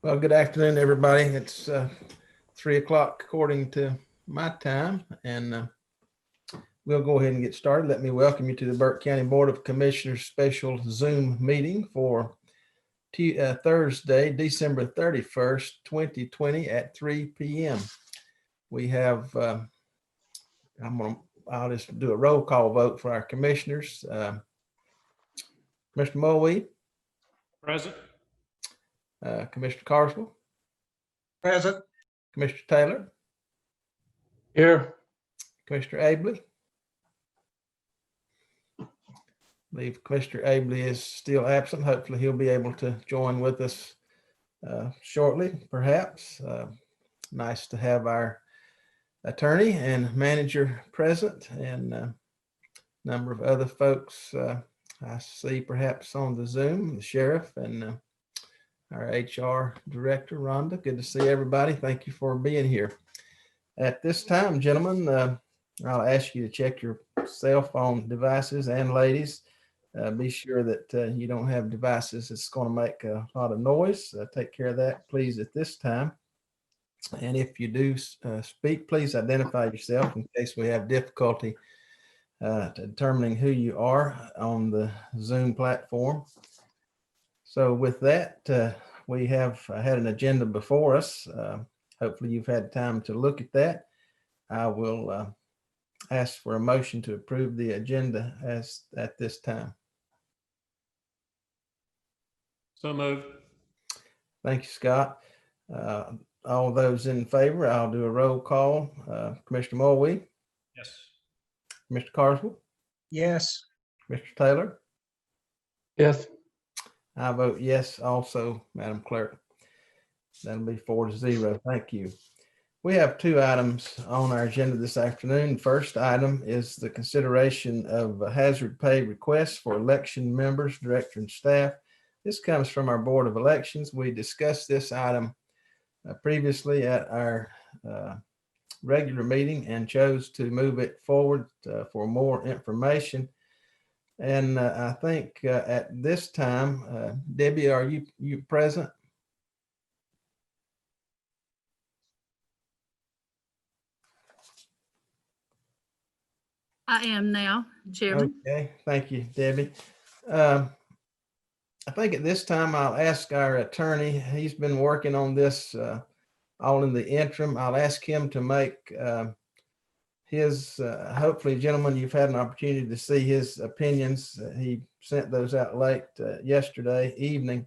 Well, good afternoon, everybody. It's 3 o'clock according to my time, and we'll go ahead and get started. Let me welcome you to the Burke County Board of Commissioners special Zoom meeting for Thursday, December 31st, 2020 at 3 p.m. We have, I'll just do a roll call vote for our commissioners. Commissioner Mulvey, Present. Commissioner Carswell, Present. Commissioner Taylor, Here. Commissioner Abley. I believe Commissioner Abley is still absent. Hopefully he'll be able to join with us shortly, perhaps. Nice to have our attorney and manager present, and a number of other folks I see perhaps on the Zoom, the sheriff and our HR director, Rhonda. Good to see everybody. Thank you for being here. At this time, gentlemen, I'll ask you to check your cell phone devices, and ladies, be sure that you don't have devices that's going to make a lot of noise. Take care of that, please, at this time. And if you do speak, please identify yourself in case we have difficulty determining who you are on the Zoom platform. So with that, we have had an agenda before us. Hopefully you've had time to look at that. I will ask for a motion to approve the agenda as at this time. So moved. Thank you, Scott. All those in favor, I'll do a roll call. Commissioner Mulvey, Yes. Mr. Carswell, Yes. Mr. Taylor. Yes. I vote yes also, Madam Clerk. That'll be 4-0. Thank you. We have two items on our agenda this afternoon. First item is the consideration of a hazard pay requests for election members, director, and staff. This comes from our Board of Elections. We discussed this item previously at our regular meeting and chose to move it forward for more information. And I think at this time, Debbie, are you present? I am now, Chairman. Okay, thank you, Debbie. I think at this time I'll ask our attorney. He's been working on this all in the interim. I'll ask him to make his, hopefully, gentlemen, you've had an opportunity to see his opinions. He sent those out late yesterday evening.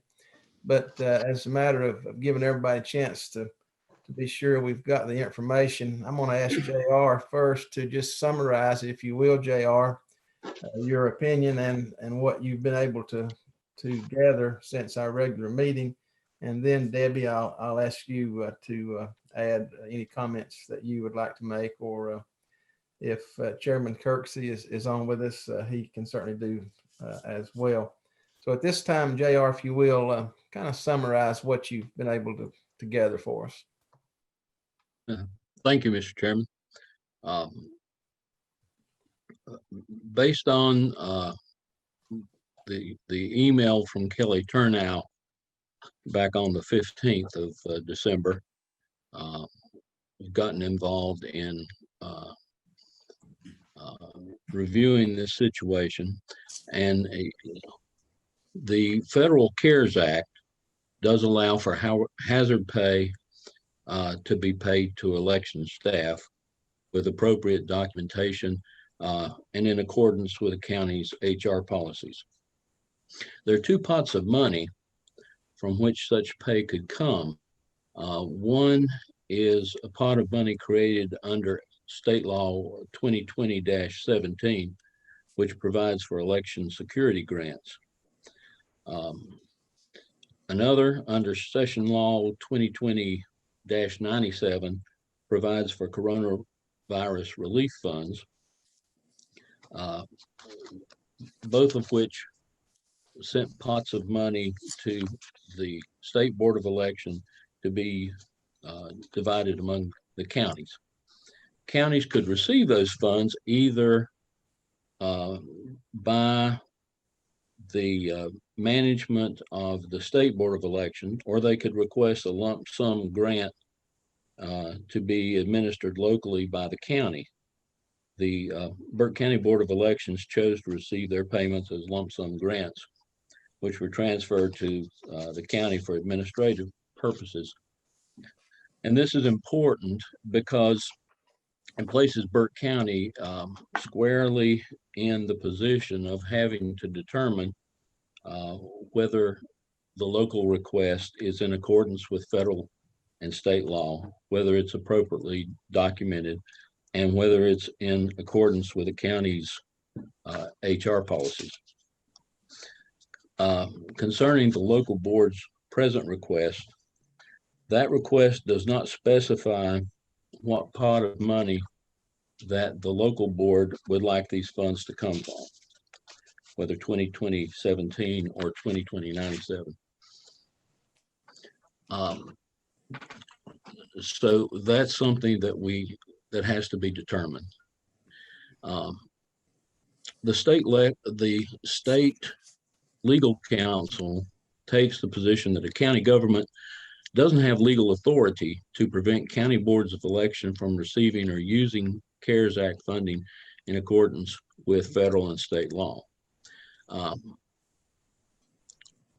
But as a matter of giving everybody a chance to be sure we've got the information, I'm going to ask JR first to just summarize, if you will, JR, your opinion and what you've been able to gather since our regular meeting. And then Debbie, I'll ask you to add any comments that you would like to make, or if Chairman Kirksey is on with us, he can certainly do as well. So at this time, JR, if you will, kind of summarize what you've been able to gather for us. Thank you, Mr. Chairman. Based on the email from Kelly Turnow back on the 15th of December, we've gotten involved in reviewing this situation, and the Federal CARES Act does allow for hazard pay to be paid to election staff with appropriate documentation and in accordance with the county's HR policies. There are two pots of money from which such pay could come. One is a pot of money created under State Law 2020-17, which provides for election security grants. Another, under Session Law 2020-97, provides for coronavirus relief funds, both of which sent pots of money to the State Board of Election to be divided among the counties. Counties could receive those funds either by the management of the State Board of Election, or they could request a lump sum grant to be administered locally by the county. The Burke County Board of Elections chose to receive their payments as lump sum grants, which were transferred to the county for administrative purposes. And this is important because it places Burke County squarely in the position of having to determine whether the local request is in accordance with federal and state law, whether it's appropriately documented, and whether it's in accordance with the county's HR policies. Concerning the local board's present request, that request does not specify what pot of money that the local board would like these funds to come from, whether 2020-17 or 2020-97. So that's something that has to be determined. The state legal counsel takes the position that a county government doesn't have legal authority to prevent county boards of election from receiving or using CARES Act funding in accordance with federal and state law.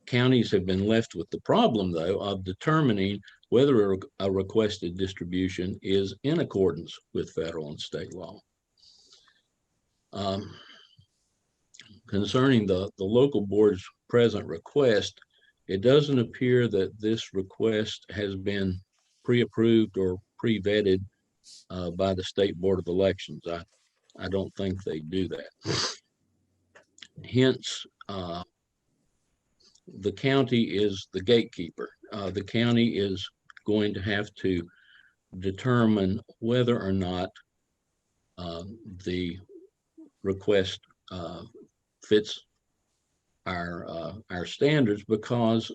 Counties have been left with the problem, though, of determining whether a requested distribution is in accordance with federal and state law. Concerning the local board's present request, it doesn't appear that this request has been pre-approved or pre-vetted by the State Board of Elections. I don't think they do that. Hence, the county is the gatekeeper. The county is going to have to determine whether or not the request fits our standards, because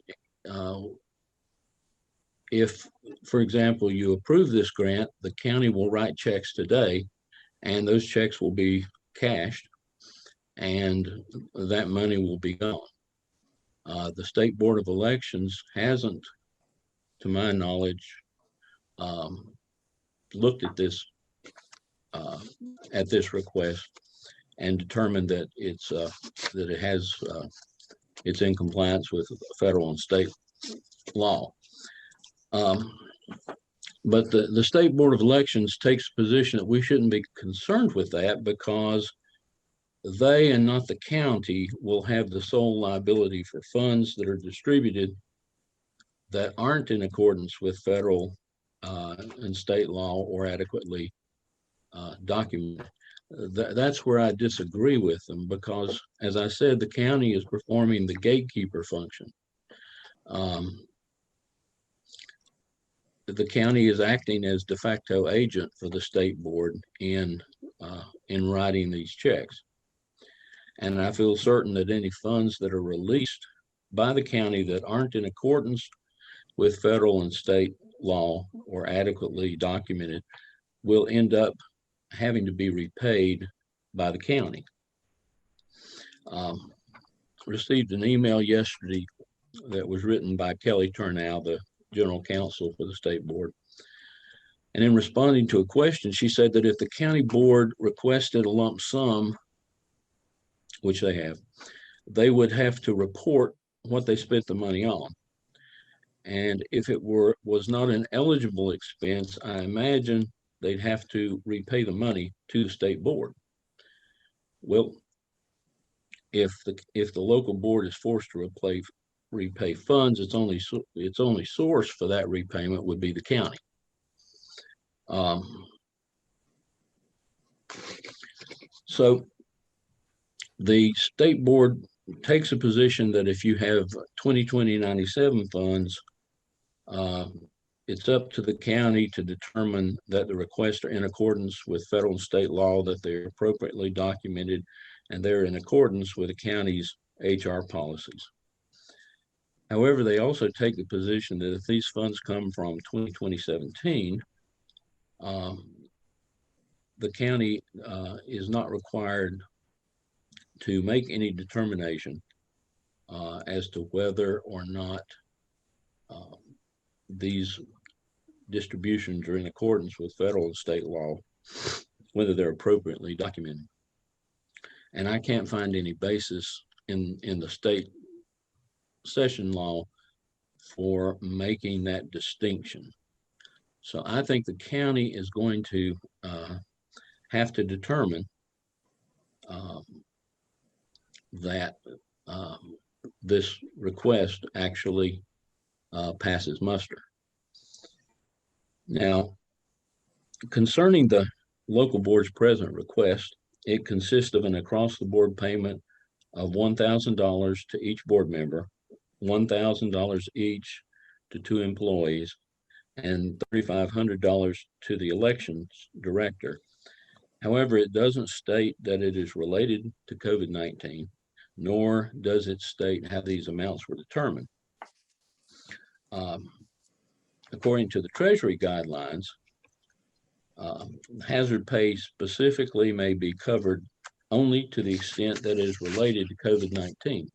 if, for example, you approve this grant, the county will write checks today, and those checks will be cashed, and that money will be gone. The State Board of Elections hasn't, to my knowledge, looked at this request and determined that it's in compliance with federal and state law. But the State Board of Elections takes a position that we shouldn't be concerned with that, because they and not the county will have the sole liability for funds that are distributed that aren't in accordance with federal and state law or adequately documented. That's where I disagree with them, because, as I said, the county is performing the gatekeeper function. The county is acting as de facto agent for the state board in writing these checks. And I feel certain that any funds that are released by the county that aren't in accordance with federal and state law or adequately documented will end up having to be repaid by the county. Received an email yesterday that was written by Kelly Turnow, the general counsel for the state board. And in responding to a question, she said that if the county board requested a lump sum, which they have, they would have to report what they spent the money on. And if it was not an eligible expense, I imagine they'd have to repay the money to the state board. Well, if the local board is forced to repay funds, its only source for that repayment would be the county. So the state board takes a position that if you have 2020-97 funds, it's up to the county to determine that the requests are in accordance with federal and state law, that they're appropriately documented, and they're in accordance with the county's HR policies. However, they also take the position that if these funds come from 2020-17, the county is not required to make any determination as to whether or not these distributions are in accordance with federal and state law, whether they're appropriately documented. And I can't find any basis in the state session law for making that distinction. So I think the county is going to have to determine that this request actually passes muster. Now, concerning the local board's present request, it consists of an across-the-board payment of $1,000 to each board member, $1,000 each to 2 employees, and $3,500 to the elections director. However, it doesn't state that it is related to COVID-19, nor does it state how these amounts were determined. According to the Treasury guidelines, hazard pay specifically may be covered only to the extent that it is related to COVID-19.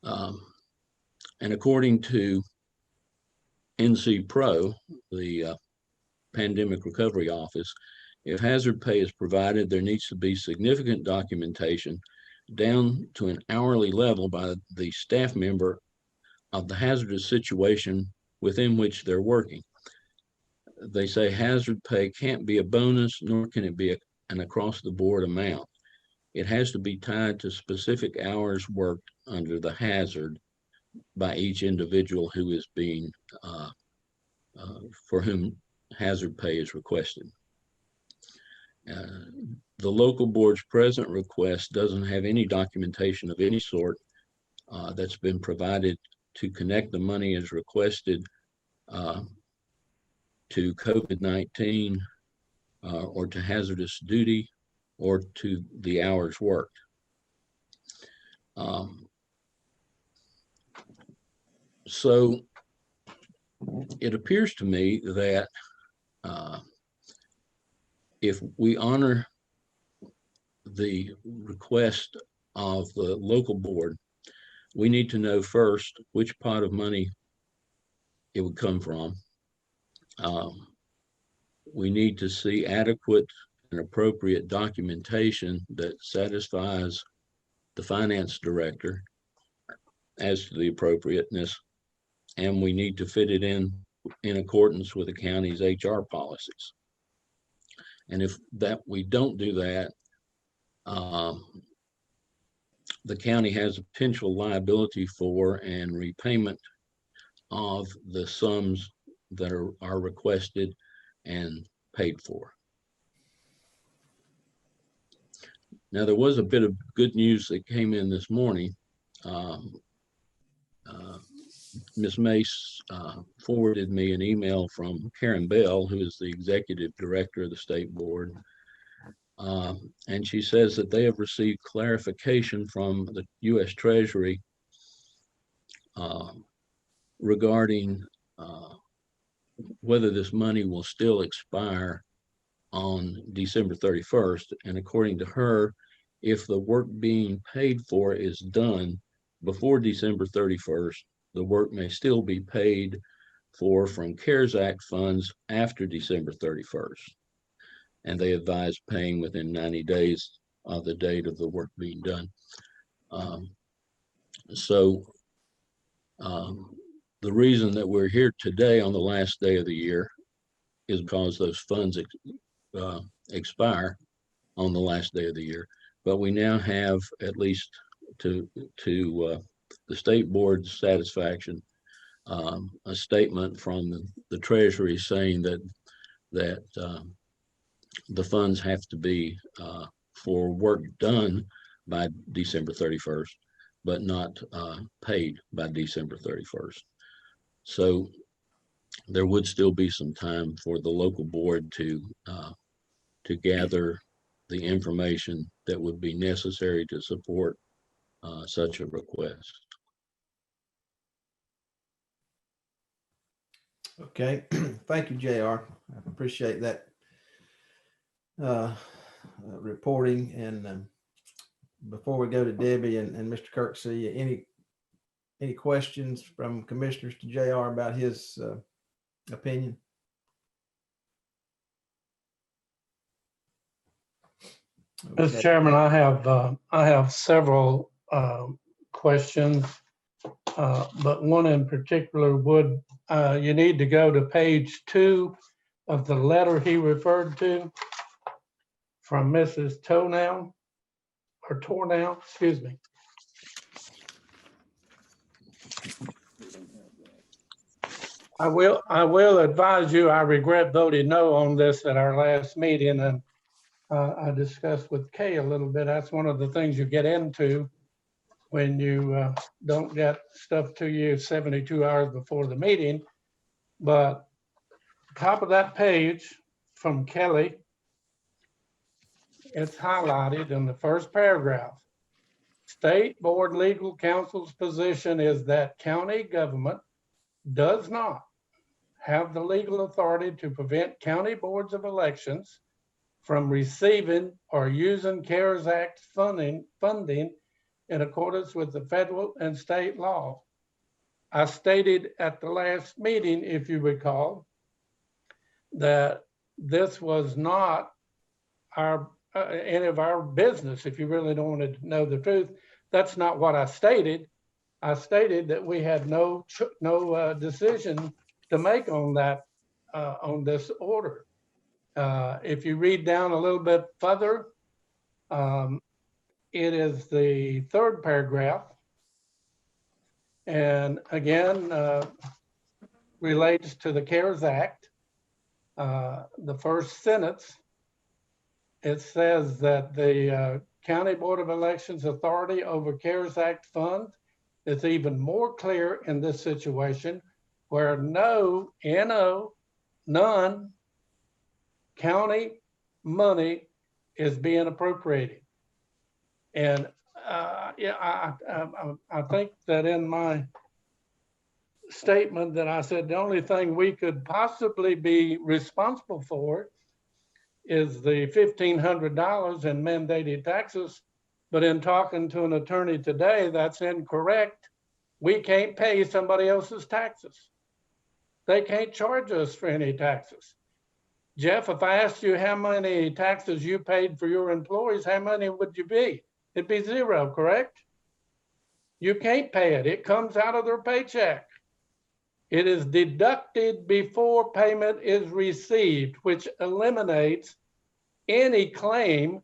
And according to NC Pro, the Pandemic Recovery Office, if hazard pay is provided, there needs to be significant documentation down to an hourly level by the staff member of the hazardous situation within which they're working. They say hazard pay can't be a bonus, nor can it be an across-the-board amount. It has to be tied to specific hours worked under the hazard by each individual who is being, for whom hazard pay is requested. The local board's present request doesn't have any documentation of any sort that's been provided to connect the money as requested to COVID-19 or to hazardous duty or to the hours worked. So it appears to me that if we honor the request of the local board, we need to know first which pot of money it would come from. We need to see adequate and appropriate documentation that satisfies the finance director as to the appropriateness, and we need to fit it in accordance with the county's HR policies. And if that we don't do that, the county has a potential liability for and repayment of the sums that are requested and paid for. Now, there was a bit of good news that came in this morning. Ms. Mace forwarded me an email from Karen Bell, who is the executive director of the state board. And she says that they have received clarification from the U.S. Treasury regarding whether this money will still expire on December 31st. And according to her, if the work being paid for is done before December 31st, the work may still be paid for from CARES Act funds after December 31st. And they advise paying within 90 days of the date of the work being done. The reason that we're here today on the last day of the year is because those funds expire on the last day of the year. But we now have, at least to the state board's satisfaction, a statement from the Treasury saying that the funds have to be for work done by December 31st, but not paid by December 31st. So there would still be some time for the local board to gather the information that would be necessary to support such a request. Okay, thank you, JR. I appreciate that reporting, and before we go to Debbie and Mr. Kirksey, any questions from commissioners to JR about his opinion? Mr. Okay. Chairman, I have several questions, but one in particular would, you need to go to page 2 of the letter he referred to from Mrs. Tornow, excuse me. I will advise you, I regret voting no on this at our last meeting, and I discussed with Kay a little bit. That's one of the things you get into when you don't get stuff to you 72 hours before the meeting. But top of that page from Kelly, it's highlighted in the first paragraph. State Board Legal Counsel's position is that county government does not have the legal authority to prevent county boards of elections from receiving or using CARES Act funding in accordance with the federal and state law. I stated at the last meeting, if you recall, that this was not any of our business. If you really don't want to know the truth, that's not what I stated. I stated that we had no decision to make on that, on this order. If you read down a little bit further, it is the third paragraph. And again, relates to the CARES Act. The first sentence, it says that the County Board of Elections authority over CARES Act funds is even more clear in this situation where none county money is being appropriated. And yeah, I think that in my statement that I said the only thing we could possibly be responsible for is the $1,500 in mandated taxes. But in talking to an attorney today, that's incorrect. We can't pay somebody else's taxes. They can't charge us for any taxes. Jeff, if I asked you how many taxes you paid for your employees, how many would you be? It'd be 0, correct? You can't pay it. It comes out of their paycheck. It is deducted before payment is received, which eliminates any claim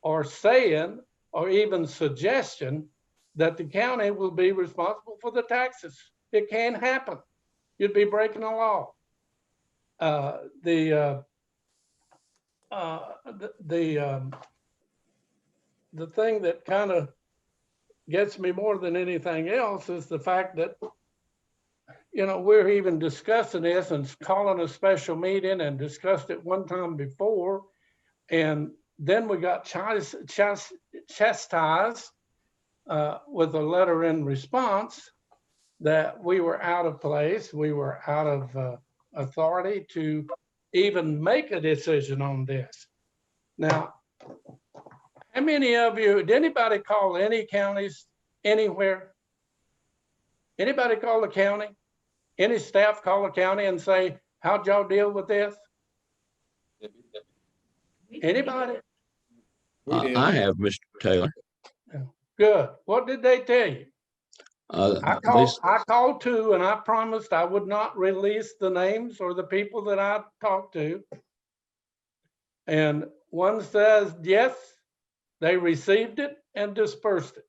or saying or even suggestion that the county will be responsible for the taxes. It can't happen. You'd be breaking the law. The thing that kind of gets me more than anything else is the fact that, you know, we're even discussing this and calling a special meeting and discussed it one time before. And then we got chastised with a letter in response that we were out of place. We were out of authority to even make a decision on this. Now, how many of you, did anybody call any counties anywhere? Anybody call the county? Any staff call the county and say, how'd y'all deal with this? Anybody? I have, Mr. Taylor. Good. What did they tell you? I They- called 2 and I promised I would not release the names or the people that I talked to. And one says, yes, they received it and dispersed it.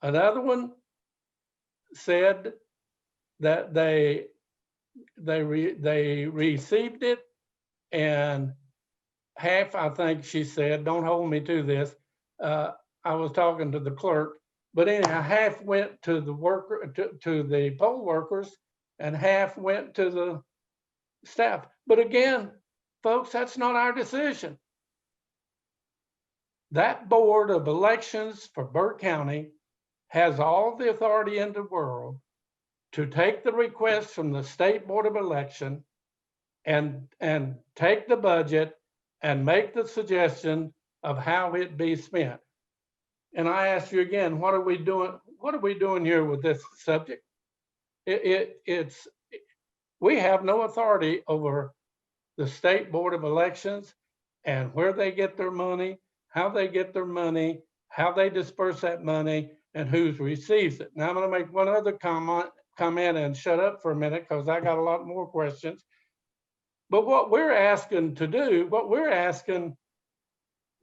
Another one said that they received it and half, I think she said, don't hold me to this. I was talking to the clerk, but anyhow, half went to the worker, to the poll workers, and half went to the staff. But again, folks, that's not our decision. That Board of Elections for Burke County has all the authority in the world to take the request from the State Board of Election and take the budget and make the suggestion of how it be spent. And I ask you again, what are we doing? What are we doing here with this subject? We have no authority over the State Board of Elections and where they get their money, how they get their money, how they disperse that money, and who receives it. Now I'm going to make one other comment and shut up for a minute because I got a lot more questions. But what we're asking to do, what we're asking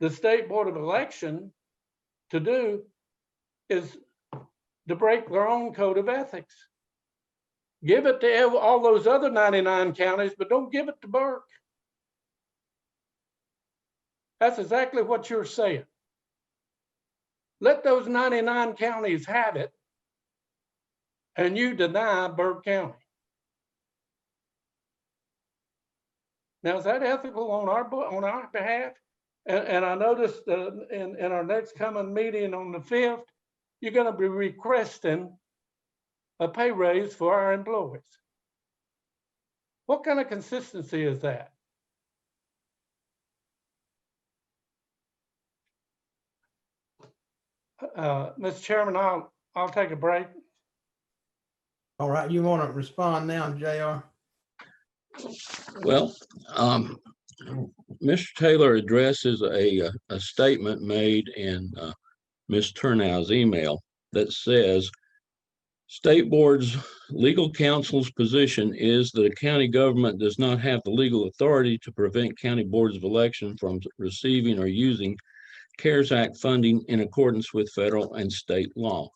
the State Board of Election to do is to break their own code of ethics. Give it to all those other 99 counties, but don't give it to Burke. That's exactly what you're saying. Let those 99 counties have it, and you deny Burke County. Now, is that ethical on our behalf? And I noticed in our next coming meeting on the 5th, you're going to be requesting a pay raise for our employees. What kind of consistency is that? Mr. Chairman, I'll take a break. All right, you want to respond now, JR? Well, Mr. Taylor addresses a statement made in Ms. Turnow's email that says, State Board's legal counsel's position is that a county government does not have the legal authority to prevent county boards of election from receiving or using CARES Act funding in accordance with federal and state law.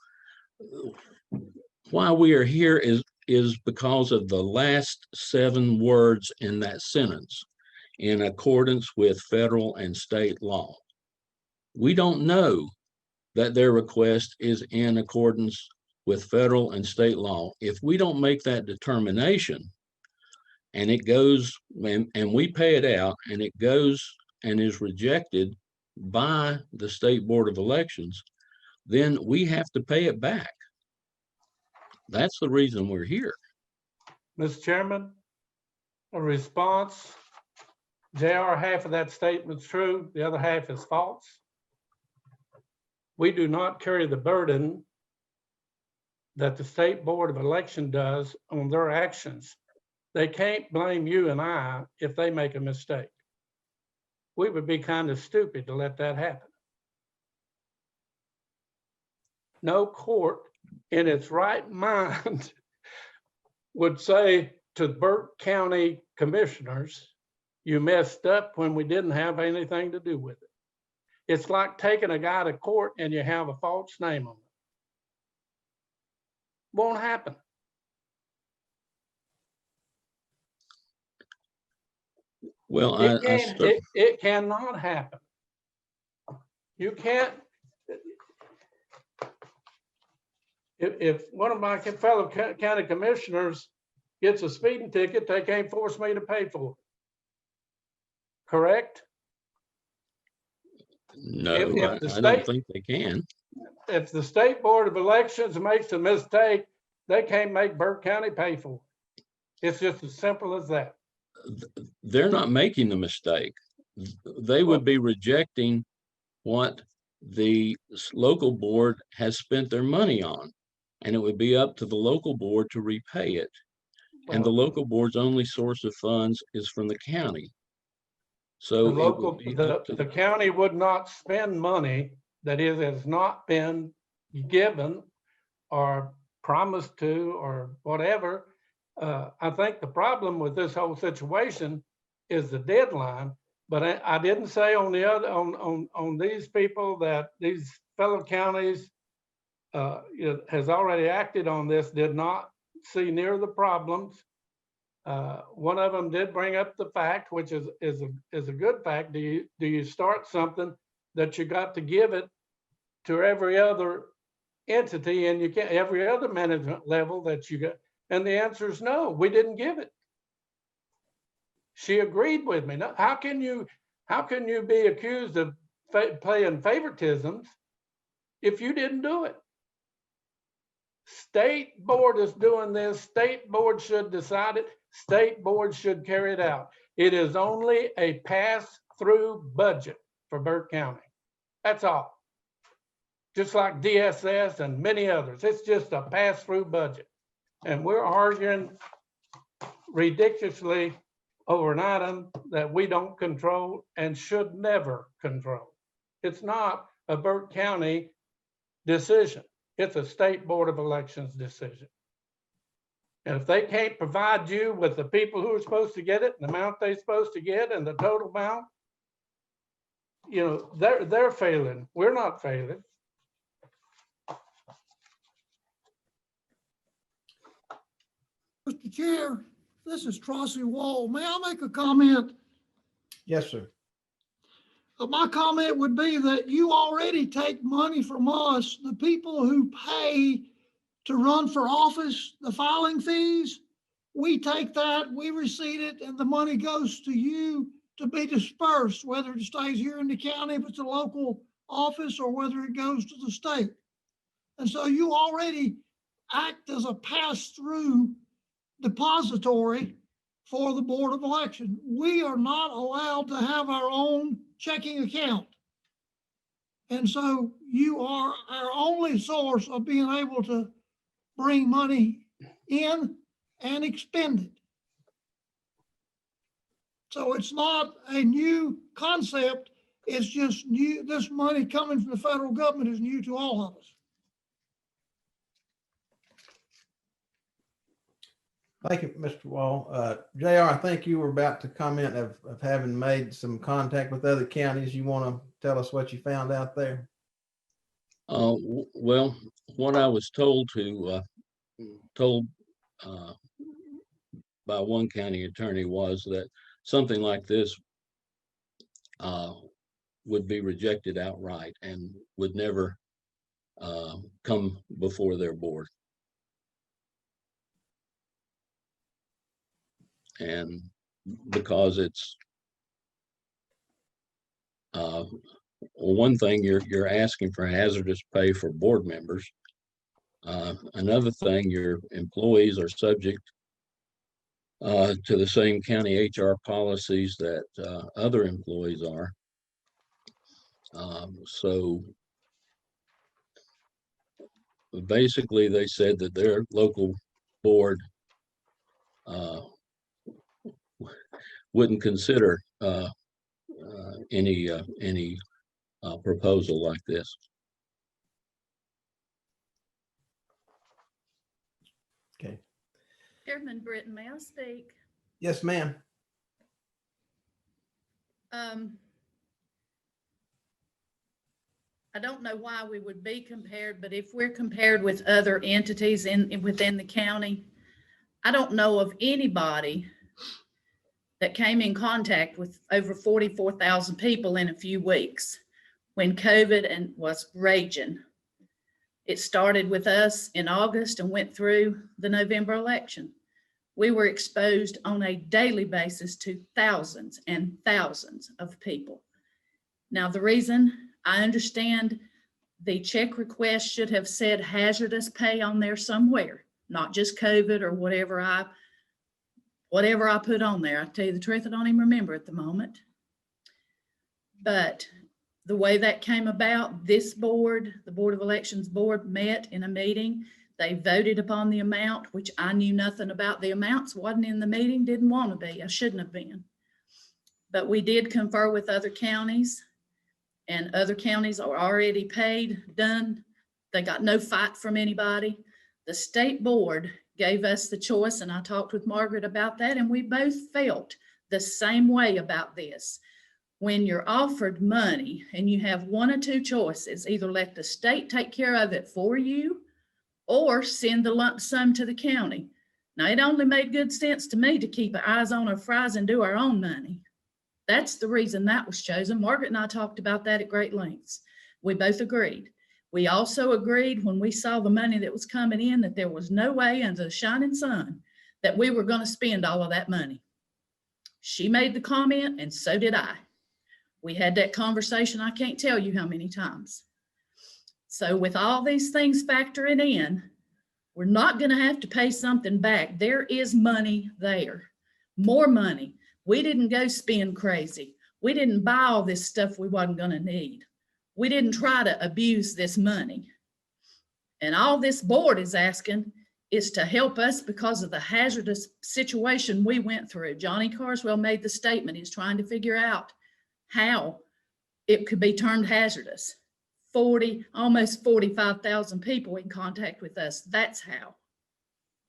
Why we are here is because of the last 7 words in that sentence, in accordance with federal and state law. We don't know that their request is in accordance with federal and state law. If we don't make that determination and it goes and we pay it out and it goes and is rejected by the State Board of Elections, then we have to pay it back. That's the reason we're here. Mr. Chairman, a response. JR, half of that statement's true, the other half is false. We do not carry the burden that the State Board of Election does on their actions. They can't blame you and I if they make a mistake. We would be kind of stupid to let that happen. No court in its right mind would say to Burke County commissioners, you messed up when we didn't have anything to do with it. It's like taking a guy to court and you have a false name on it. Won't happen. Well, It cannot happen. You can't. If one of my fellow county commissioners gets a speeding ticket, they can't force me to pay for it. Correct? no, If the I don't think they can. If the State Board of Elections makes a mistake, they can't make Burke County pay for it. It's just as simple as that. They're not making the mistake. They would be rejecting what the local board has spent their money on, and it would be up to the local board to repay it. And the local board's only source of funds is from the county. So the county would not spend money that has not been given or promised to or whatever. I think the problem with this whole situation is the deadline. But I didn't say on the other on these people that these fellow counties has already acted on this, did not see near the problems. One of them did bring up the fact, which is a good fact. Do you start something that you got to give it to every other entity and you can't every other management level that you got? And the answer is no, we didn't give it. She agreed with me. Now, how can you be accused of playing favoritisms if you didn't do it? State board is doing this. State board should decide it. State board should carry it out. It is only a pass-through budget. for Burke County. That's all. Just like DSS and many others. It's just a pass-through budget. And we're arguing ridiculously over an item that we don't control and should never control. It's not a Burke County decision. It's a state board of elections decision. And if they can't provide you with the people who are supposed to get it, the amount they're supposed to get and the total amount, you know, they're failing. We're not failing. Mr. Chair, this is Trossie Wall. May I make a comment? Yes, sir. My comment would be that you already take money from us, the people who pay to run for office, the filing fees. We take that, we receipt it, and the money goes to you to be dispersed, whether it stays here in the county, if it's a local office, or whether it goes to the state. And so you already act as a pass-through depository for the Board of Election. We are not allowed to have our own checking account. And so you are our only source of being able to bring money in and expend it. So it's not a new concept. It's just new. This money coming from the federal government is new to all of us. Thank you, Mr. Wall. JR, I think you were about to comment of having made some contact with other counties. You want to tell us what you found out there? Well, what I was told by one county attorney was that something like this would be rejected outright and would never come before their board. And because it's one thing, you're asking for hazardous pay for board members. Another thing, your employees are subject to the same county HR policies that other employees are. So basically, they said that their local board wouldn't consider any proposal like this. Okay. Chairman Britton, may I speak? Yes, ma'am. I don't know why we would be compared, but if we're compared with other entities within the county, I don't know of anybody that came in contact with over 44,000 people in a few weeks when COVID was raging. It started with us in August and went through the November election. We were exposed on a daily basis to thousands and thousands of people. Now, the reason I understand the check request should have said hazardous pay on there somewhere, not just COVID or whatever I put on there. I tell you the truth, I don't even remember at the moment. But the way that came about, this board, the Board of Elections board, met in a meeting. They voted upon the amount, which I knew nothing about the amounts, wasn't in the meeting, didn't want to be. I shouldn't have been. But we did confer with other counties, and other counties are already paid, done. They got no fight from anybody. The state board gave us the choice, and I talked with Margaret about that, and we both felt the same way about this. When you're offered money and you have one or two choices, either let the state take care of it for you or send the lump sum to the county. Now, it only made good sense to me to keep our eyes on our fries and do our own money. That's the reason that was chosen. Margaret and I talked about that at great lengths. We both agreed. We also agreed when we saw the money that was coming in that there was no way under the shining sun that we were going to spend all of that money. She made the comment, and so did I. We had that conversation, I can't tell you how many times. So with all these things factoring in, we're not going to have to pay something back. There is money there, more money. We didn't go spend crazy. We didn't buy all this stuff we wasn't gonna need. We didn't try to abuse this money. And all this board is asking is to help us because of the hazardous situation we went through. Johnny Carswell made the statement, he's trying to figure out how it could be termed hazardous. Almost 45,000 people in contact with us. That's how.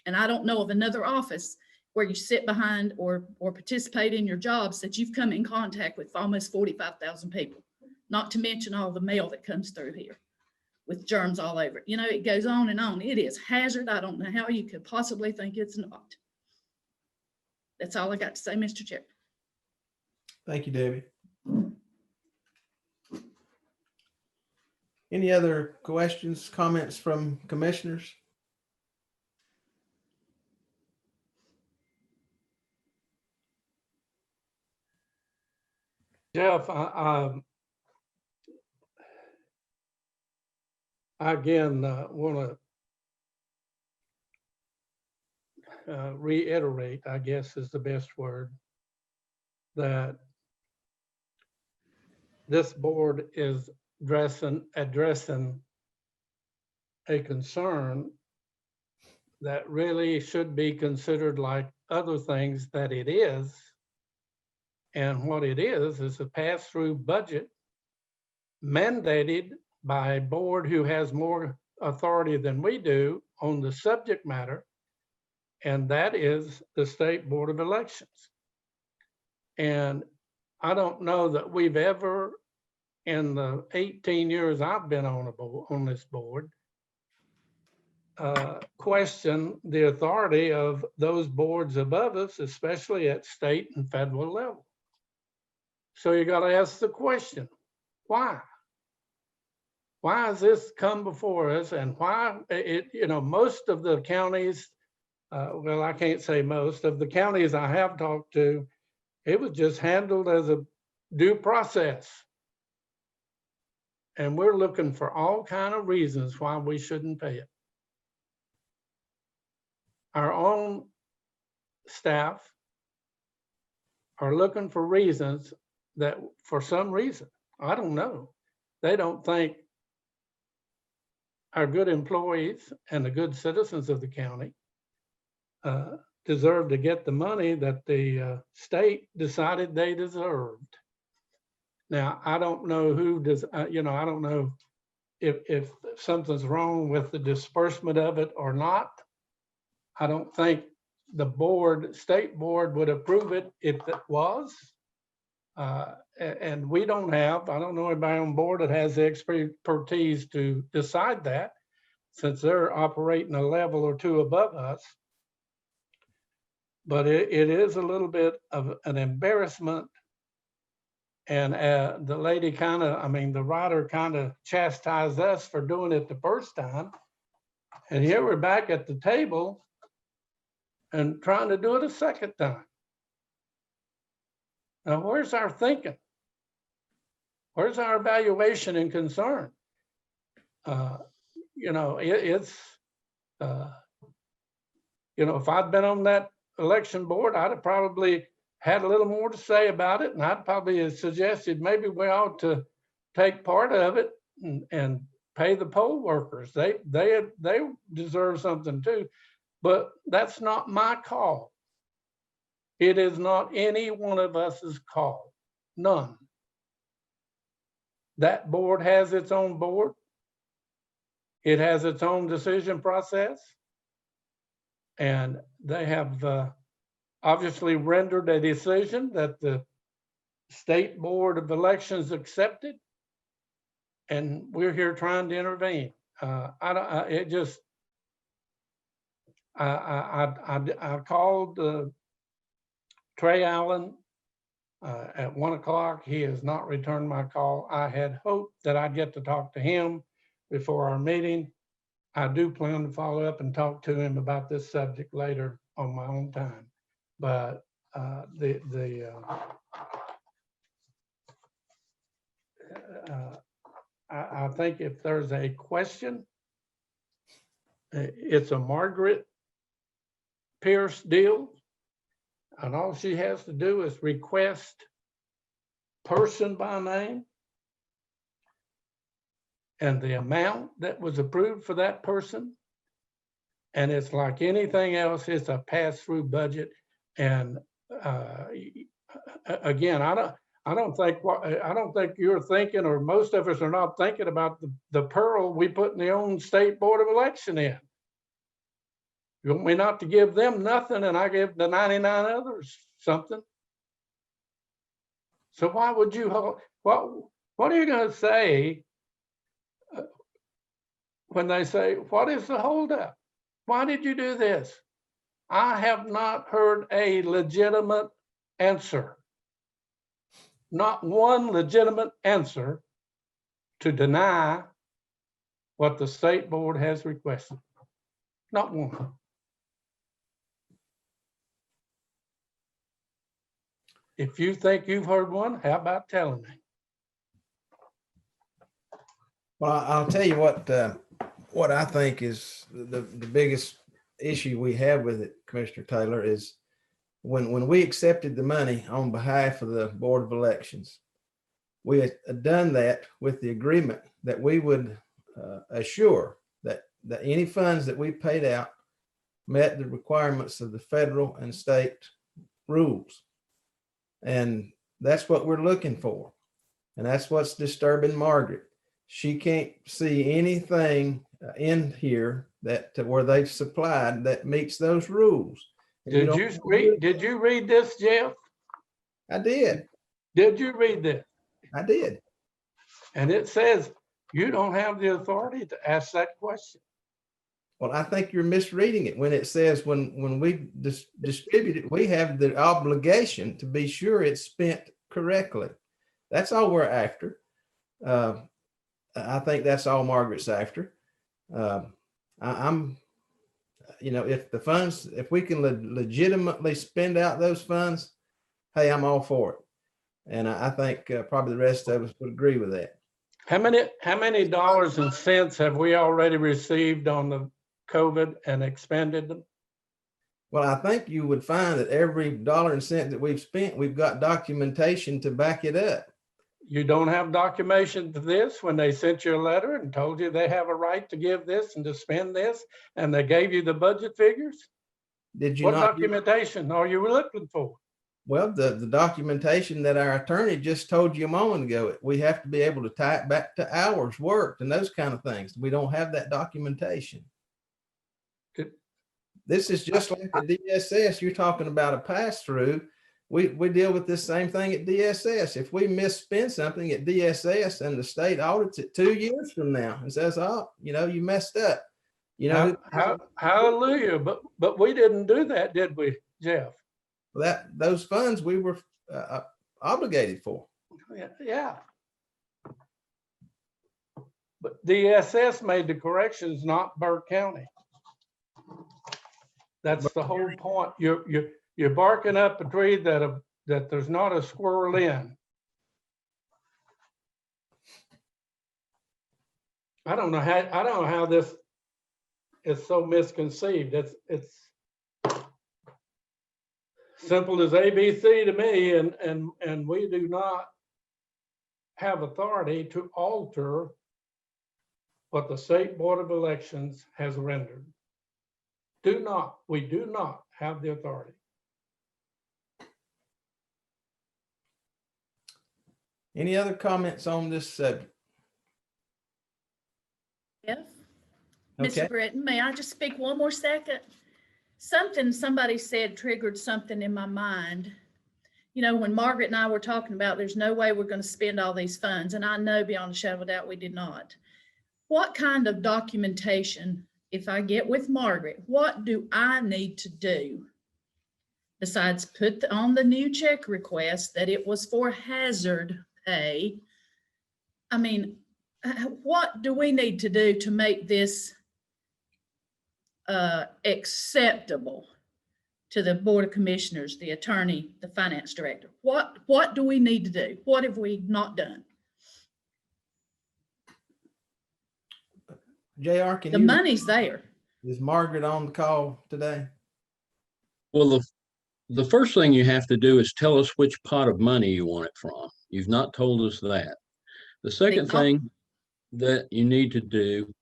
And I don't know of another office where you sit behind or participate in your jobs that you've come in contact with almost 45,000 people, not to mention all the mail that comes through here with germs all over it. You know, it goes on and on. It is hazard. I don't know how you could possibly think it's not. That's all I got to say, Mr. Chair. Thank you, Debbie. Any other questions, comments from commissioners? Jeff, I again want to reiterate, I guess is the best word, that this board is addressing a concern that really should be considered like other things that it is. And what it is a pass-through budget mandated by a board who has more authority than we do on the subject matter, and that is the State Board of Elections. And I don't know that we've ever, in the 18 years I've been on this board, question the authority of those boards above us, especially at state and federal level. So you got to ask the question, why? Why has this come before us, and why most of the counties, well, I can't say most of the counties I have talked to, it was just handled as a due process. And we're looking for all kinds of reasons why we shouldn't pay it. Our own staff are looking for reasons that, for some reason, I don't know, they don't think our good employees and the good citizens of the county deserve to get the money that the state decided they deserved. Now, I don't know who does, I don't know if something's wrong with the disbursement of it or not. I don't think the state board would approve it if it was. And we don't have, I don't know anybody on board that has the expertise to decide that, since they're operating a level or two above us. But it is a little bit of an embarrassment. And the lady the writer kind of chastised us for doing it the first time. And here we're back at the table and trying to do it a second time. Now, where's our thinking? Where's our evaluation and concern? If I'd been on that election board, I'd have probably had a little more to say about it, and I'd probably have suggested maybe we ought to take part of it and pay the poll workers. They deserve something too, but that's not my call. It is not any one of us's call, none. That board has its own board. It has its own decision process. And they have obviously rendered a decision that the State Board of Elections accepted. And we're here trying to intervene. I called Trey Allen at 1 o'clock. He has not returned my call. I had hoped that I'd get to talk to him before our meeting. I do plan to follow up and talk to him about this subject later on my own time. But I think if there's a question, it's a Margaret Pierce deal. And all she has to do is request person by name and the amount that was approved for that person. And it's like anything else, it's a pass-through budget. And again, I don't think you're thinking, or most of us are not thinking about the pearl we put in the own state board of election in. You want me not to give them nothing and I give the 99 others something? So why would you, what are you going to say when they say, what is the holdup? Why did you do this? I have not heard a legitimate answer. Not one legitimate answer to deny what the state board has requested. Not one. If you think you've heard one, how about telling me? Well, I'll tell you what I think is the biggest issue we have with it, Commissioner Taylor, is when we accepted the money on behalf of the Board of Elections, we had done that with the agreement that we would assure that any funds that we paid out met the requirements of the federal and state rules. And that's what we're looking for. And that's what's disturbing Margaret. She can't see anything in here that where they've supplied that meets those rules. Did you read this, Jeff? I did. Did you read this? I did. And it says you don't have the authority to ask that question. Well, I think you're misreading it when it says when we distribute it, we have the obligation to be sure it's spent correctly. That's all we're after. I think that's all Margaret's after. I'm, if we can legitimately spend out those funds, hey, I'm all for it. And I think probably the rest of us would agree with that. How many dollars and cents have we already received on the COVID and expended them? Well, I think you would find that every dollar and cent that we've spent, we've got documentation to back it up. You don't have documentation to this when they sent you a letter and told you they have a right to give this and to spend this, and they gave you the budget figures? Did you What not? documentation are you looking for? Well, the documentation that our attorney just told you a moment ago, we have to be able to tie it back to hours worked and those kind of things. We don't have that documentation. This is just like the DSS. You're talking about a pass-through. We deal with this same thing at DSS. If we misspend something at DSS and the state audits it 2 years from now and says, oh, you messed up. Hallelujah. But we didn't do that, did we, Jeff? Those funds we were obligated for. Yeah. But DSS made the corrections, not Burke County. That's the whole point. You're barking up a tree that there's not a squirrel in. I don't know how this is so misconceived. It's simple as ABC to me, and we do not have authority to alter what the State Board of Elections has rendered. We do not have the authority. Any other comments on this subject? Yes. Okay. Mr. Britton, may I just speak one more second? Something somebody said triggered something in my mind. When Margaret and I were talking about there's no way we're going to spend all these funds, and I know beyond a shadow of a doubt we did not. What kind of documentation, if I get with Margaret, what do I need to do besides put on the new check request that it was for hazard pay? I mean, what do we need to do to make this acceptable to the Board of Commissioners, the attorney, the finance director? What do we need to do? What have we not done? JR, The money's there. Is Margaret on the call today? Well, the first thing you have to do is tell us which pot of money you want it from. You've not told us that. The second thing that you need to do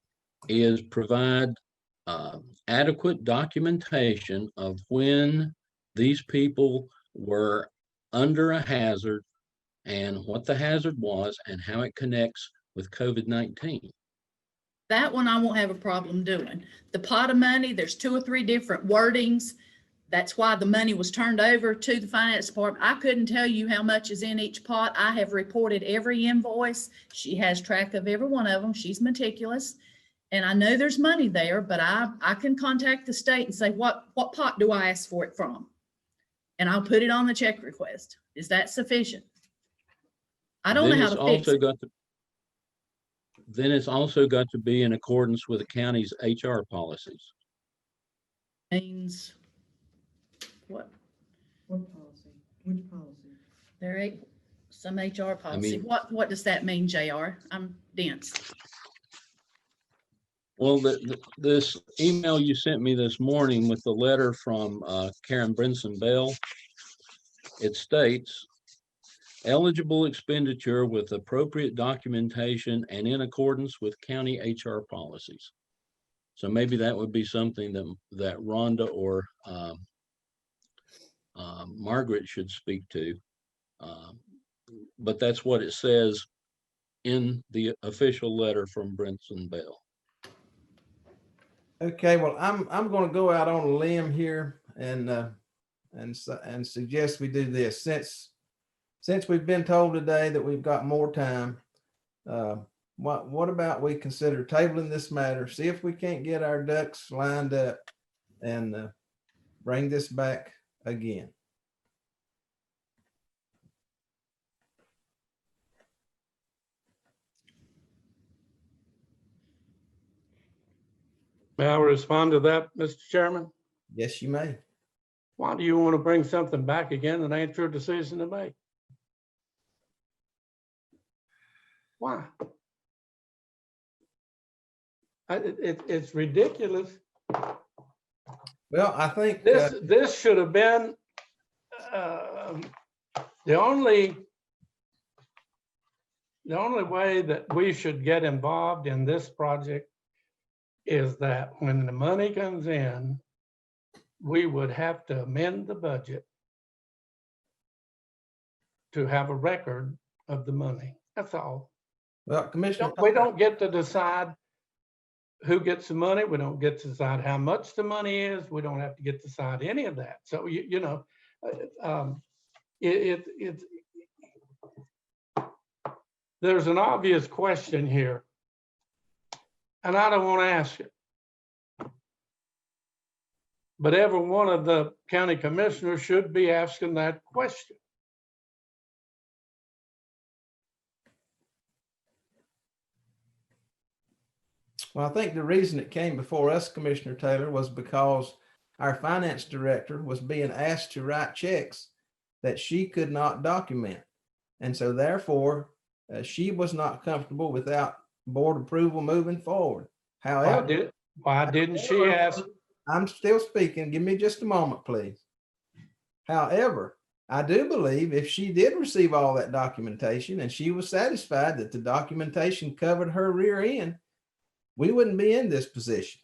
is provide adequate documentation of when these people were under a hazard and what the hazard was and how it connects with COVID-19. That one I won't have a problem doing. The pot of money, there's 2 or 3 different wordings. That's why the money was turned over to the finance department. I couldn't tell you how much is in each pot. I have reported every invoice. She has track of every one of them. She's meticulous. And I know there's money there, but I can contact the state and say, what pot do I ask for it from? And I'll put it on the check request. Is that sufficient? I don't know how to fix it. Then it's also got to be in accordance with the county's HR policies. Means what? What policy? Which policy? There ain't some HR policy. mean- What does that mean, JR? I'm dense. Well, this email you sent me this morning with the letter from Karen Brinson Bell, it states, eligible expenditure with appropriate documentation and in accordance with county HR policies. So maybe that would be something that Rhonda or Margaret should speak to. But that's what it says in the official letter from Brinson Bell. Okay, well, I'm going to go out on a limb here and suggest we do this. Since we've been told today that we've got more time, what about we consider tabling this matter, see if we can't get our ducks lined up and bring this back again. May I respond to that, Mr. Chairman? Yes, you may. Why do you want to bring something back again that ain't your decision to make? Why? It's ridiculous. Well, I think This should have been the only way that we should get involved in this project is that when the money comes in, we would have to amend the budget to have a record of the money. That's all. well, Commissioner, We don't get to decide who gets the money. We don't get to decide how much the money is. We don't have to get to decide any of that. So, you know, there's an obvious question here, and I don't want to ask it. But every one of the county commissioners should be asking that question. well, I think the reason it came before us, Commissioner Taylor, was because our finance director was being asked to write checks that she could not document. And so therefore, she was not comfortable without board approval moving forward. However, Why didn't she ask? I'm still speaking. Give me just a moment, please. However, I do believe if she did receive all that documentation and she was satisfied that the documentation covered her rear end, we wouldn't be in this position.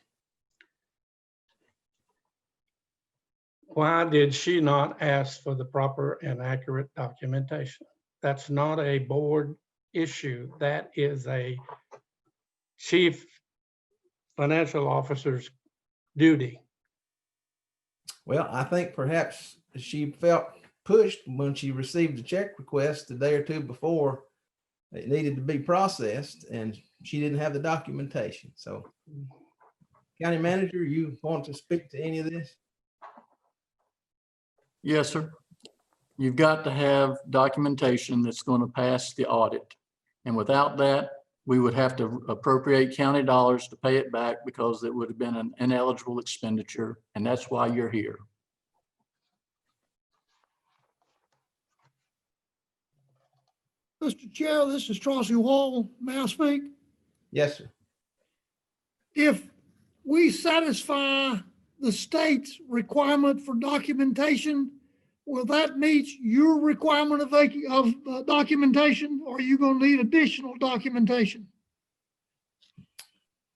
Why did she not ask for the proper and accurate documentation? That's not a board issue. That is a chief financial officer's duty. Well, I think perhaps she felt pushed when she received the check request a day or two before it needed to be processed, and she didn't have the documentation. So, County Manager, you want to speak to any of this? Yes, sir. You've got to have documentation that's going to pass the audit. And without that, we would have to appropriate county dollars to pay it back because it would have been an ineligible expenditure. And that's why you're here. Mr. Chair, this is Trossie Wall. May I speak? Yes, sir. If we satisfy the state's requirement for documentation, will that meet your requirement of documentation, or are you gonna need additional documentation?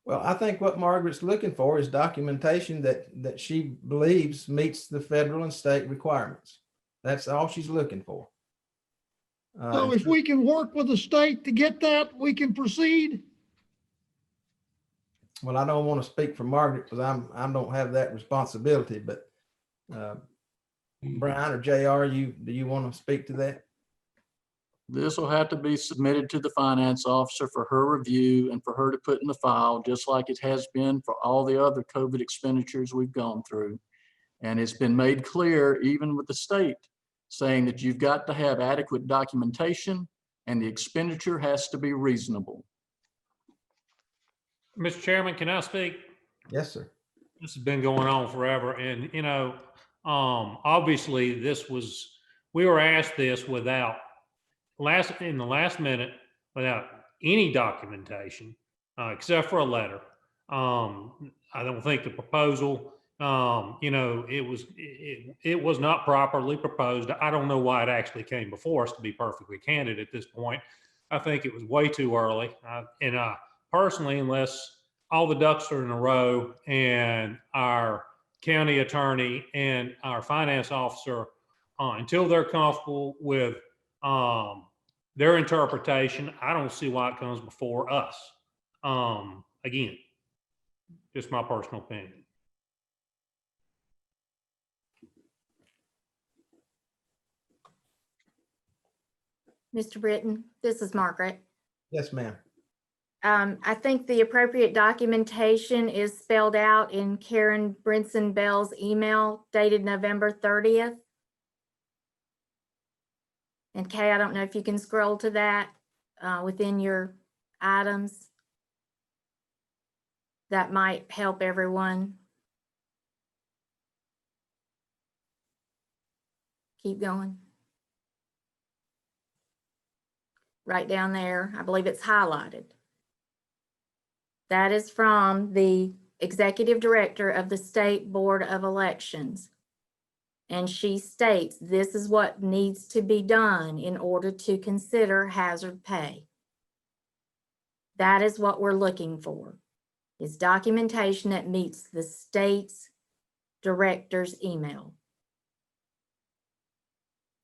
Well, I think what Margaret's looking for is documentation that she believes meets the federal and state requirements. That's all she's looking for. So if we can work with the state to get that, we can proceed. Well, I don't want to speak for Margaret because I don't have that responsibility, but Brian or JR, do you want to speak to that? This will have to be submitted to the finance officer for her review and for her to put in the file, just like it has been for all the other COVID expenditures we've gone through. And it's been made clear, even with the state, saying that you've got to have adequate documentation and the expenditure has to be reasonable. Mr. Chairman, can I speak? Yes, sir. This has been going on forever, and obviously we were asked this in the last minute without any documentation, except for a letter. I don't think the proposal, it was not properly proposed. I don't know why it actually came before us, to be perfectly candid at this point. I think it was way too early. Personally, unless all the ducks are in a row and our county attorney and our finance officer, until they're comfortable with their interpretation, I don't see why it comes before us. Again, just my personal opinion. Mr. Britton, this is Margaret. Yes, ma'am. I think the appropriate documentation is spelled out in Karen Brinson Bell's email dated November 30th. And Kay, I don't know if you can scroll to that within your items. That might help everyone. Keep going. Right down there, I believe it's highlighted. That is from the executive director of the State Board of Elections. And she states this is what needs to be done in order to consider hazard pay. That is what we're looking for, is documentation that meets the state's director's email.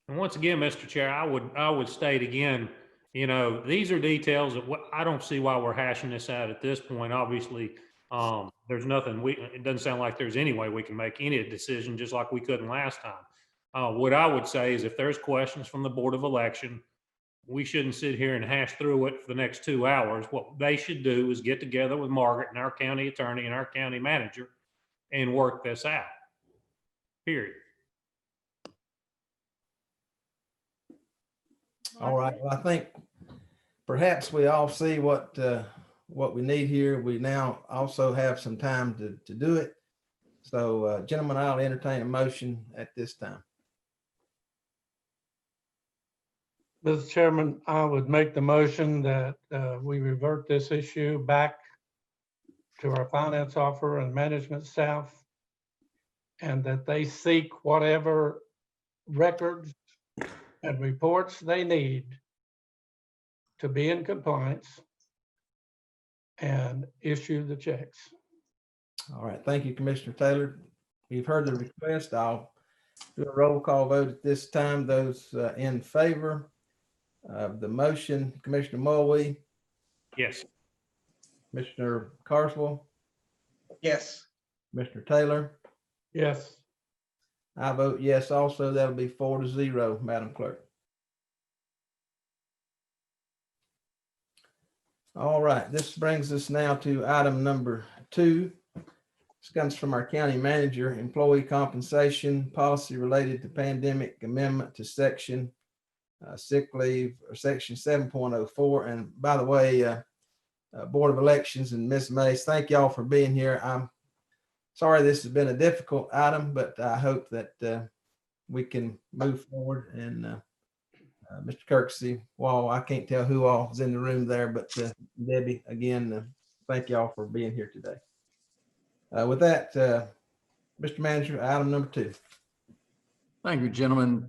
And once again, Mr. Chair, I would state again, these are details that I don't see why we're hashing this out at this point. Obviously, there's nothing it doesn't sound like there's any way we can make any decision, just like we couldn't last time. What I would say is if there's questions from the Board of Election, we shouldn't sit here and hash through it for the next 2 hours. What they should do is get together with Margaret and our county attorney and our county manager and work this out, period. All right. Well, I think perhaps we all see what we need here. We now also have some time to do it. So, gentlemen, I'll entertain a motion at this time. Mr. Chairman, I would make the motion that we revert this issue back to our finance officer and management staff, and that they seek whatever records and reports they need to be in compliance and issue the checks. All right. Thank you, Commissioner Taylor. You've heard the request. I'll do a roll call vote at this time. Those in favor of the motion, Commissioner Mulvey, Yes. Commissioner Carswell, Yes. Commissioner Taylor. Yes. I vote yes also. That'll be 4-0, Madam Clerk. All right, this brings us now to item number 2. This comes from our county manager, employee compensation policy related to pandemic amendment to section sick leave, or section 7.04. And by the way, Board of Elections and Ms. Mays, thank y'all for being here. I'm sorry this has been a difficult item, but I hope that we can move forward. And Mr. Kirksey, well, I can't tell who all is in the room there, but Debbie, again, thank y'all for being here today. With that, Mr. Manager, item number 2. Thank you, gentlemen.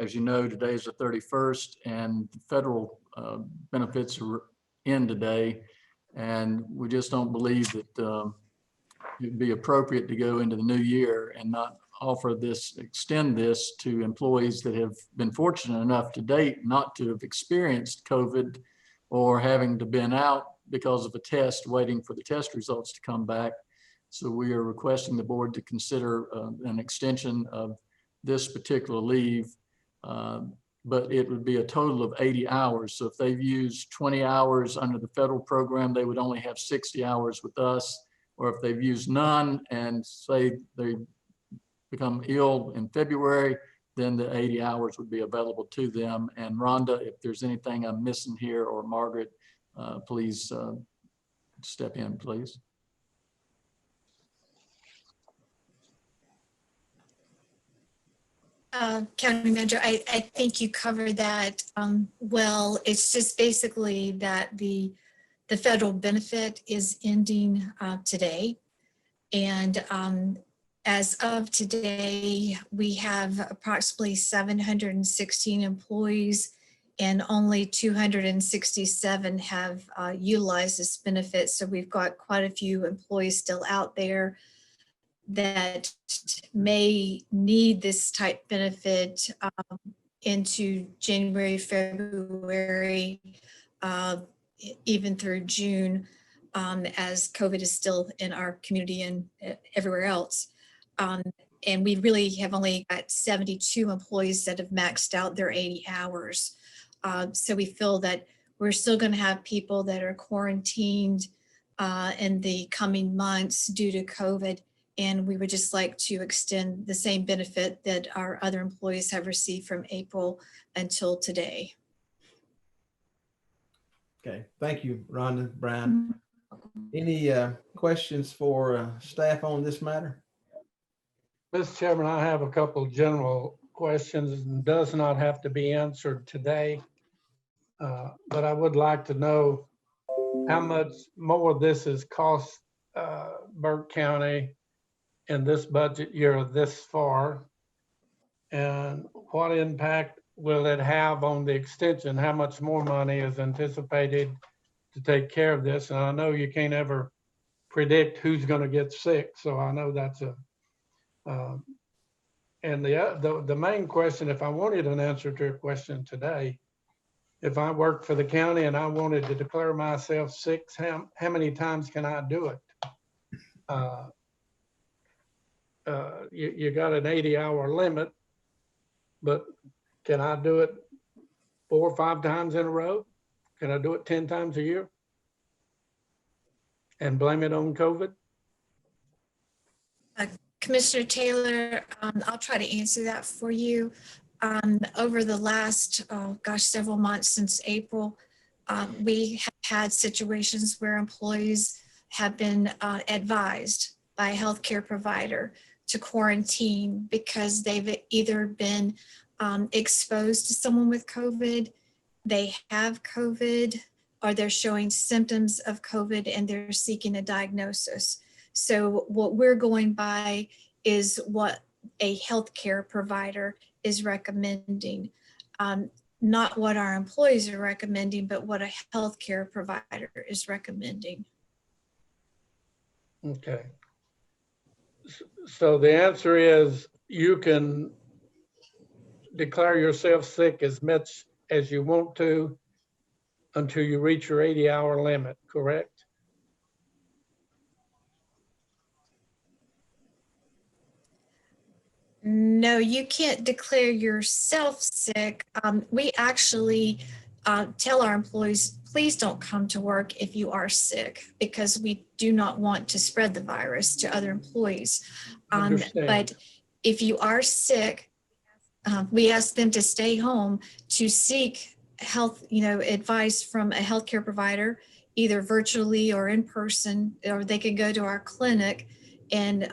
As you know, today is the 31st and the federal benefits are in today. And we just don't believe that it'd be appropriate to go into the new year and not offer this, extend this to employees that have been fortunate enough to date not to have experienced COVID or having to been out because of a test, waiting for the test results to come back. So we are requesting the board to consider an extension of this particular leave, but it would be a total of 80 hours. So if they've used 20 hours under the federal program, they would only have 60 hours with us. Or if they've used none and say they become ill in February, then the 80 hours would be available to them. And Rhonda, if there's anything I'm missing here, or Margaret, please step in, please. County Manager, I think you covered that well. It's just basically that the federal benefit is ending today. And as of today, we have approximately 716 employees and only 267 have utilized this benefit. So we've got quite a few employees still out there that may need this type benefit into January, February, even through June, as COVID is still in our community and everywhere else. And we really have only got 72 employees that have maxed out their 80 hours. So we feel that we're still going to have people that are quarantined in the coming months due to COVID. And we would just like to extend the same benefit that our other employees have received from April until today. Okay, thank you, Rhonda, Brian. Any questions for staff on this matter? Mr. Chairman, I have a couple general questions and does not have to be answered today. But I would like to know how much more this has cost Burke County in this budget year this far, and what impact will it have on the extension? How much more money is anticipated to take care of this? And I know you can't ever predict who's going to get sick, so I know that's a and the main question, if I wanted an answer to a question today, if I worked for the county and I wanted to declare myself sick, how many times can I do it? You got an 80-hour limit, but can I do it 4 or 5 times in a row? Can I do it 10 times a year and blame it on COVID? Commissioner Taylor, I'll try to answer that for you. Over the last, several months since April, we have had situations where employees have been advised by a healthcare provider to quarantine because they've either been exposed to someone with COVID, they have COVID, or they're showing symptoms of COVID and they're seeking a diagnosis. So what we're going by is what a healthcare provider is recommending, not what our employees are recommending, but what a healthcare provider is recommending. Okay. So the answer is you can declare yourself sick as much as you want to until you reach your 80-hour limit, correct? No, you can't declare yourself sick. We actually tell our employees, please don't come to work if you are sick, because we do not want to spread the virus to other employees. But if you are sick, we ask them to stay home to seek health, advice from a healthcare provider, either virtually or in person, or they can go to our clinic, and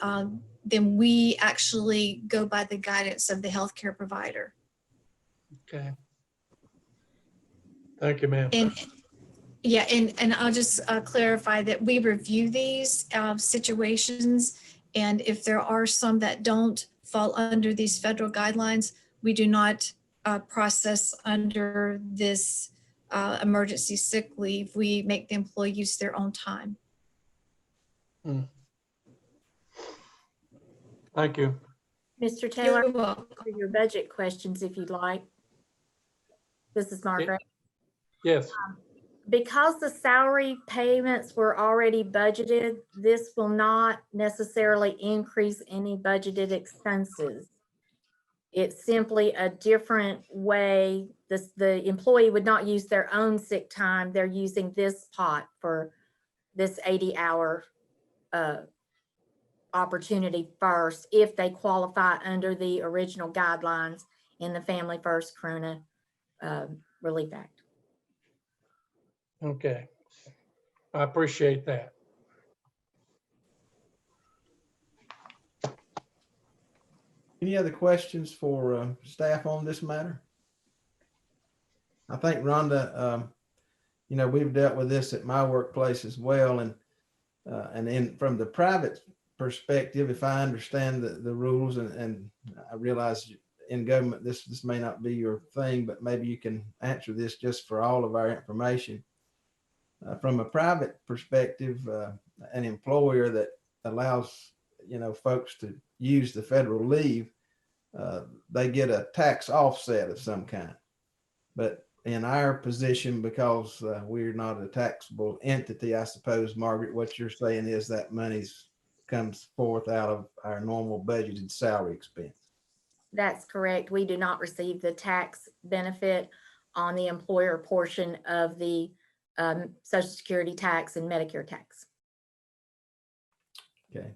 then we actually go by the guidance of the healthcare provider. Okay. Thank you, ma'am. And yeah, and I'll just clarify that we review these situations, and if there are some that don't fall under these federal guidelines. We do not process under this emergency sick leave. We make the employee use their own time. Thank you. Mr. Taylor, You're welcome. for your budget questions, if you'd like. This is Margaret. Yes, Because the salary payments were already budgeted, this will not necessarily increase any budgeted expenses. It's simply a different way. The employee would not use their own sick time. They're using this pot for this 80-hour opportunity first, if they qualify under the original guidelines in the Family First Corona Relief Act. okay. I appreciate that. Any other questions for staff on this matter? I think Rhonda, you know, we've dealt with this at my workplace as well, and then from the private perspective, if I understand the rules, and I realize in government this may not be your thing, but maybe you can answer this just for all of our information. From a private perspective, an employer that allows, you know, folks to use the federal leave, they get a tax offset of some kind. But in our position, because we're not a taxable entity, I suppose, Margaret, what you're saying is that money comes forth out of our normal budgeted salary expense. That's correct. We do not receive the tax benefit on the employer portion of the Social Security tax and Medicare tax. Okay.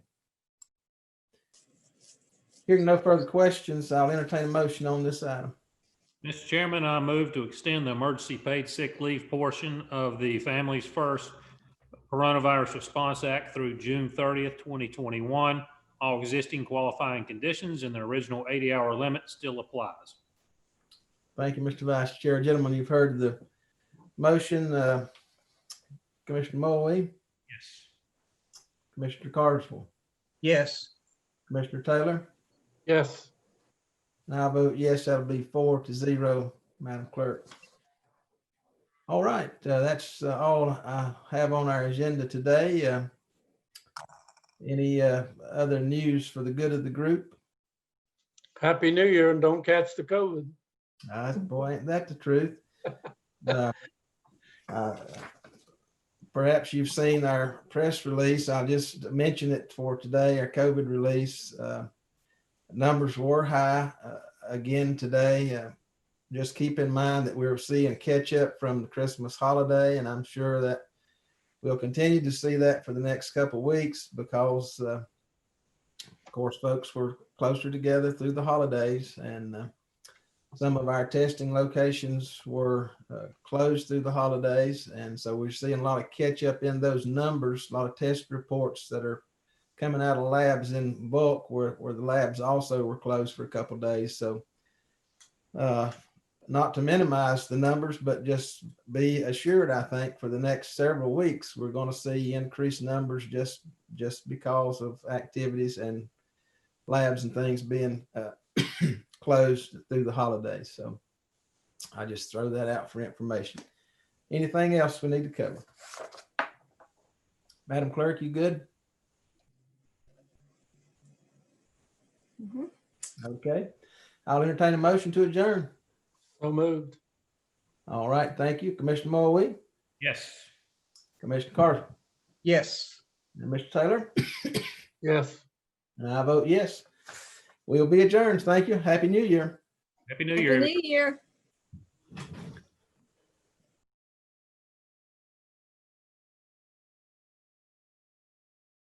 Hearing no further questions, I'll entertain a motion on this item. Mr. Chairman, I move to extend the emergency paid sick leave portion of the Families First Coronavirus Response Act through June 30th, 2021. All existing qualifying conditions and the original 80-hour limit still applies. Thank you, Mr. Vice Chair. Gentlemen, you've heard the motion. Commissioner Moe, Yes. Commissioner Carswell, Yes. Commissioner Taylor. Yes, And I vote yes, that'll be 4-0, Madam Clerk. All right, that's all I have on our agenda today. Any other news for the good of the group? Happy New Year and don't catch the COVID. Boy, ain't that the truth. Perhaps you've seen our press release. I'll just mention it for today, our COVID release. Numbers were high again today. Just keep in mind that we're seeing catch up from the Christmas holiday, and I'm sure that we'll continue to see that for the next couple of weeks because, of course, folks were closer together through the holidays, and some of our testing locations were closed through the holidays. And so we're seeing a lot of catch up in those numbers, a lot of test reports that are coming out of labs in bulk where the labs also were closed for a couple of days. So not to minimize the numbers, but just be assured, I think, for the next several weeks, we're going to see increased numbers just because of activities and labs and things being closed through the holidays. So I just throw that out for information. Anything else we need to cover? Madam Clerk, you good? Okay. I'll entertain a motion to adjourn. So moved. All right. Thank you. Commissioner Moe, Yes. Commissioner Carson, Yes. and Mr. Taylor. Yes. And I vote yes. We'll be adjourned. Thank you. Happy New Year. Happy New Year. Happy New Year.